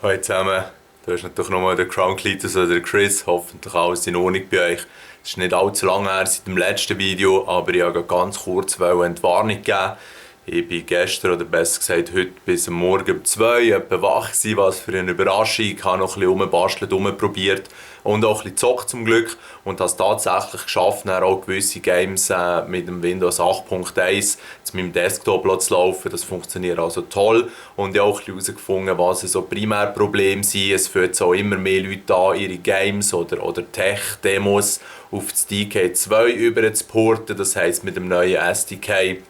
Hallo zusammen, du hast natürlich nochmal den Crown Cletus oder den Chris, hoffentlich alles in Ordnung bei euch. Es ist nicht allzu lange her seit dem letzten Video, aber ich wollte ganz kurz eine Entwarnung geben. Ich bin gestern, oder besser gesagt heute, bis am Morgen um 2 etwa wach gewesen, was für eine Überraschung. Ich habe noch ein bisschen rumbastelt, rumprobiert und auch ein bisschen gezockt zum Glück und habe es tatsächlich geschafft, dann auch gewisse Games mit dem Windows 8.1 zu meinem Desktop zu laufen. Das funktioniert also toll und ich habe auch ein bisschen herausgefunden, was so Primärprobleme sind. Es führt auch immer mehr Leute an, ihre Games oder Tech-Demos auf das DK2 über zu porten, das heisst mit dem neuen SDK.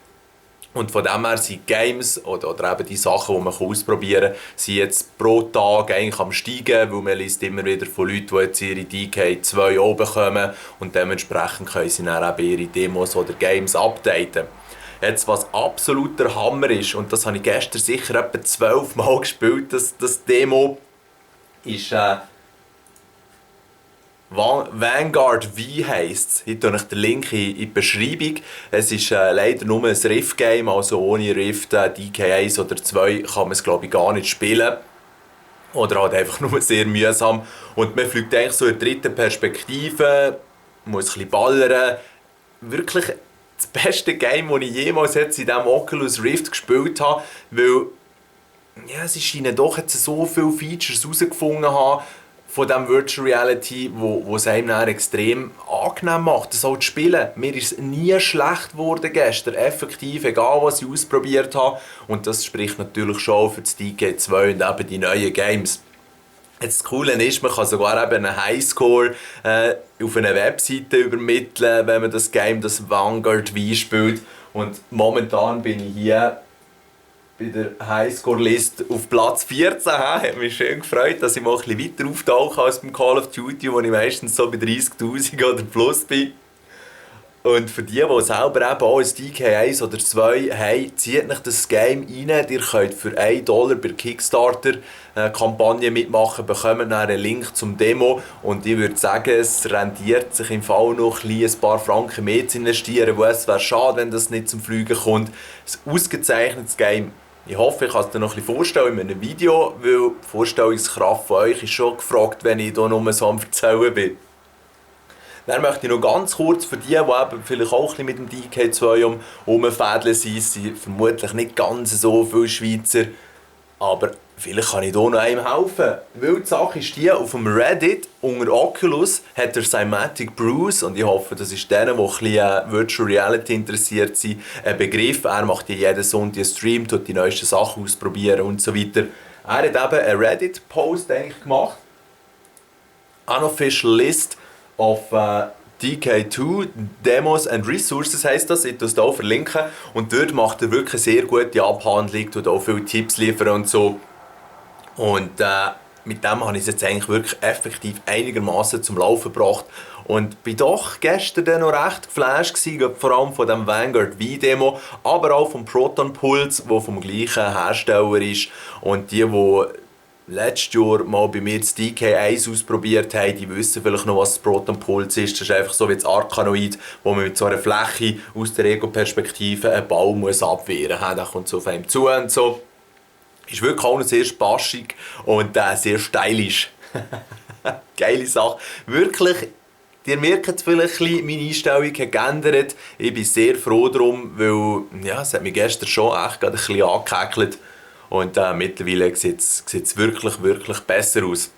Und von dem her sind Games oder eben die Sachen, die man ausprobieren kann, sind jetzt pro Tag eigentlich am steigen, weil man liest immer wieder von Leuten, die jetzt ihre DK2 oben kommen und dementsprechend können sie dann eben ihre Demos oder Games updaten. Jetzt, was absolut der Hammer ist, und das habe ich gestern sicher etwa 12 Mal gespielt, das Demo, ist Vanguard V heisst es. Ich tue euch den Link in die Beschreibung. Es ist leider nur ein Rift-Game, also ohne Rift DK1 oder 2 kann man es glaube ich gar nicht spielen. Oder halt einfach nur sehr mühsam. Und man fliegt eigentlich so in der dritten Perspektive, muss ein bisschen ballern. Wirklich das beste Game, das ich jemals jetzt in diesem Oculus Rift gespielt habe, weil ja, sie scheinen doch jetzt so viele Features herausgefunden haben von diesem Virtual Reality, wo es einem dann extrem angenehm macht, das auch zu spielen. Mir ist es nie schlecht geworden gestern, effektiv, egal was ich ausprobiert habe. Und das spricht natürlich schon für das DK2 und eben die neuen Games. Jetzt das Coole ist, man kann sogar eben einen Highscore auf einer Webseite übermitteln, wenn man das Game, das Vanguard V spielt. Und momentan bin ich hier bei der Highscore-Liste auf Platz 14. Hat mich schön gefreut, dass ich mal ein bisschen weiter auftauche als beim Call of Duty, wo ich meistens so bei 30'000 oder plus bin. Und für die selber eben auch ein DK1 oder 2 haben, zieht euch das Game rein. Ihr könnt für $1 bei Kickstarter-Kampagne mitmachen, bekommt dann einen Link zum Demo. Und ich würde sagen, es rendiert sich im Fall noch ein paar Franken mehr zu investieren, weil es wäre schade, wenn das nicht zum Fliegen kommt. Ein ausgezeichnetes Game. Ich hoffe, ich kann es dir noch ein bisschen vorstellen in einem Video, weil die Vorstellungskraft von euch ist schon gefragt, wenn ich hier nur so am Erzählen bin. Dann möchte ich noch ganz kurz für die eben vielleicht auch ein bisschen mit dem DK2 umfädeln sind vermutlich nicht ganz so viele Schweizer, aber vielleicht kann ich hier noch einem helfen. Weil die Sache ist die, auf dem Reddit unter Oculus hat der Cymatic Bruce, und ich hoffe, das ist denen, die ein bisschen Virtual Reality interessiert sind, ein Begriff. Er macht ja jeden Sonntag einen Stream, tut die neuesten Sachen ausprobieren und so weiter. Er hat eben einen Reddit-Post eigentlich gemacht. Unofficial List of DK2 Demos and Resources heisst das, ich verlinke es hier verlinken. Und dort macht er wirklich eine sehr gute Abhandlung, tut auch viele Tipps liefern und so. Und mit dem habe ich es jetzt eigentlich wirklich effektiv einigermaßen zum Laufen gebracht. Und bin doch gestern dann noch recht geflasht gewesen, vor allem von dem Vanguard V-Demo, aber auch vom Proton Pulse, der vom gleichen Hersteller ist. Und die letztes Jahr mal bei mir das DK1 ausprobiert haben, die wissen vielleicht noch, was das Proton Pulse ist. Das ist einfach so wie das Arkanoid, wo man mit so einer Fläche aus der Ego-Perspektive einen Ball muss abwehren muss. Der kommt so auf einem zu und so. Ist wirklich auch noch sehr spassig und sehr stylisch. Geile Sache. Wirklich, ihr merkt vielleicht ein bisschen, meine Einstellung hat geändert. Ich bin sehr froh darum, weil ja, es hat mich gestern schon echt ein bisschen angekäckelt. Und mittlerweile sieht es wirklich, wirklich besser aus.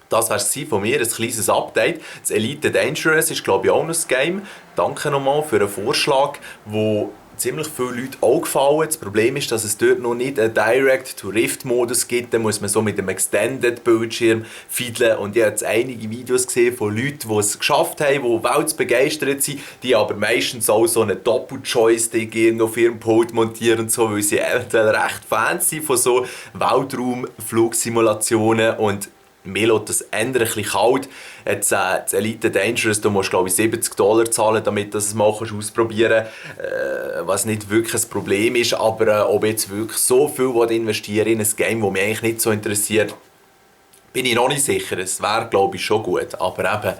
Das war es von mir, ein kleines Update. Das Elite Dangerous ist glaube ich auch noch ein Game. Danke nochmal für einen Vorschlag, wo ziemlich viele Leute auch gefallen. Das Problem ist, dass es dort noch nicht einen Direct-to-Rift-Modus gibt. Da muss man so mit dem Extended-Bildschirm fiedeln. Und ich habe jetzt einige Videos gesehen von Leuten, die es geschafft haben, die weltbegeistert sind, die aber meistens auch so einen Doppel-Joystick auf ihrem Pult montieren und so, weil sie eventuell recht Fans sind von so Weltraumflugsimulationen. Und mir lässt das ein bisschen kalt. Jetzt, das Elite Dangerous, du musst glaube ich $70 zahlen, damit du es mal ausprobieren kannst. Was nicht wirklich ein Problem ist, aber ob jetzt wirklich so viel investieren in ein Game, das mich eigentlich nicht so interessiert, bin ich noch nicht sicher. Es wäre glaube ich schon gut, aber eben,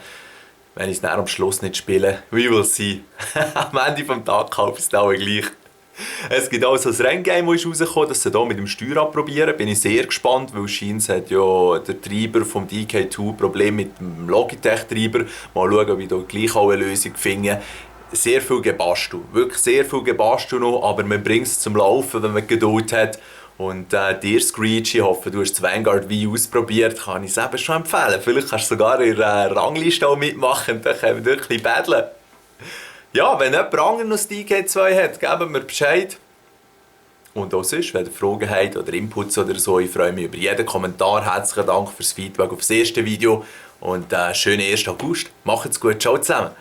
wenn ich es dann am Schluss nicht spiele, we will see. Am Ende des Tages kaufe ich es dann auch gleich. Es gibt also ein Renngame, das ist rausgekommen, das sie hier mit dem Steuerrad probieren. Bin ich sehr gespannt, weil scheint hat ja der Treiber vom DK2 Problem mit dem Logitech-Treiber. Mal schauen, ob ich da gleich auch eine Lösung finde. Sehr viel Gebastel, wirklich sehr viel Gebastel noch, aber man bringt es zum Laufen, wenn man Geduld hat. Und dir, Screech, ich hoffe, du hast das Vanguard V ausprobiert, kann ich es eben schon empfehlen. Vielleicht kannst du sogar in der Rangliste auch mitmachen und dann können wir wirklich battlen. Ja, wenn jemand anderes noch das DK2 hat, geben wir Bescheid. Und auch sonst, wenn ihr Fragen habt oder Inputs oder so, ich freue mich über jeden Kommentar. Herzlichen Dank fürs Feedback auf das erste Video und schönen 1. August. Macht's gut, ciao zusammen.